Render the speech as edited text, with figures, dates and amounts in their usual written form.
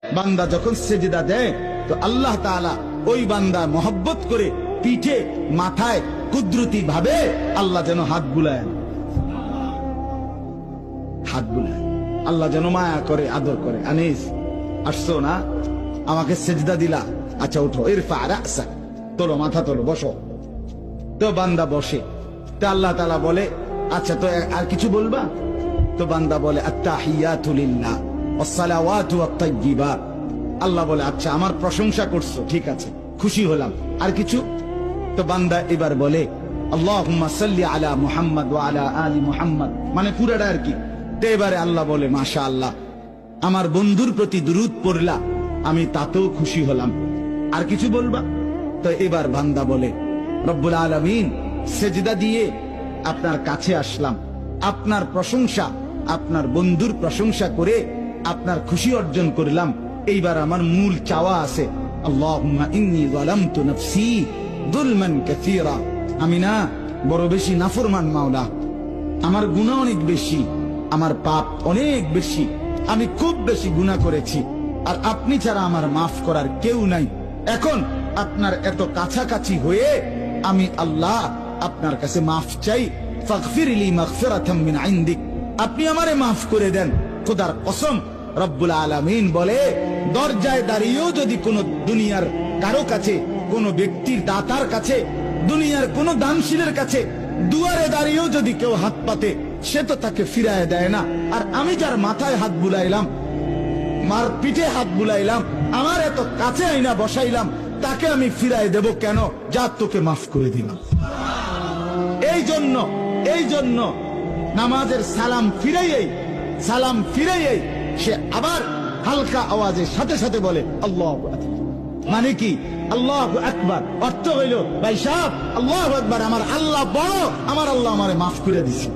বান্দা যখন সেজদা দেয় তো আল্লাহ তাআলা ওই বান্দা মহব্বত করে পিঠে মাথায় কুদরতি ভাবে আল্লাহ যেন হাত বুলায়, হাত বুলায়, আল্লাহ যেন মায়া করে, আদর করে। আনিস, আসছো না, আমাকে সেজদা দিলা, আচ্ছা উঠো, ইরফা রাসা, তোলো, মাথা তোলো, বসো। তো বান্দা বসে, তো আল্লাহ তাআলা বলে আচ্ছা তো আর কিছু বলবা? তো বান্দা বলে আত্তাহিয়াতু লিল্লাহ ওয়াসসালাওয়াতু ওয়াত-তাইয়্যিবাত। আল্লাহ বলে আচ্ছা আমার প্রশংসা করছো, ঠিক আছে, খুশি হলাম, আর কিছু? তো বান্দা এবার বলে আল্লাহুম্মা সাল্লি আলা মুহাম্মদ ওয়া আলা আলি মুহাম্মদ, মানে পুরাটা আর কি। তো এবারে আল্লাহ বলে মাশাআল্লাহ, আমার বন্ধুর প্রতি দুরূদ পড়লা, আমি তাতেও খুশি হলাম, আর কিছু বলবা? তো এবার বান্দা বলে রব্বুল আলামিন, সেজদা দিয়ে আপনার কাছে আসলাম, আপনার প্রশংসা, আপনার বন্ধুর প্রশংসা করে আপনার খুশি অর্জন করলাম। এইবার আমার মূল চাওয়া আছে, আল্লাহুম্মা ইন্নী যালামতু নাফসি যুলমান কাসীরা, আমি না বড় বেশি নাফরমান মাওলা, আমার গুনাহ অনেক বেশি, আমার পাপ অনেক বেশি, আমি খুব বেশি গুনাহ করেছি, আর আপনি ছাড়া আমার মাফ করার কেউ নাই। এখন আপনার এত কাছাকাছি হয়ে আমি আল্লাহ আপনার কাছে মাফ চাই, ফাগফিরলি মাগফিরাতাম মিন ইনদিক, আপনি আমারে মাফ করে দেন। খোদার কসম, রব্বুল আলামিন বলে দরজায় দাঁড়িয়েও যদি কোন দুনিয়ার কারো কাছে, কোন ব্যক্তির দাতার কাছে, দুনিয়ার কোন দানশীলের কাছে দুয়ারে দাঁড়িয়েও যদি কেউ হাত পাতে, সে তো তাকে ফিরায় দেয় না। আর আমি যার মাথায় হাত বুলাইলাম, মার পিঠে হাত বুলাইলাম, আমার এত কাছে আইনা বসাইলাম, তাকে আমি ফিরায় দেব কেন? যা তোকে মাফ করে দিলাম। এই জন্য নামাজের সালাম ফিরাইয়েই সে আবার হালকা আওয়াজের সাথে সাথে বলে আল্লাহু আকবার। মানে কি আল্লাহু আকবার? অর্থ হইল ভাই সাহেব, আল্লাহু আকবার, আমার আল্লাহ বড়, আমার আল্লাহ আমারে মাফ করে দিছে।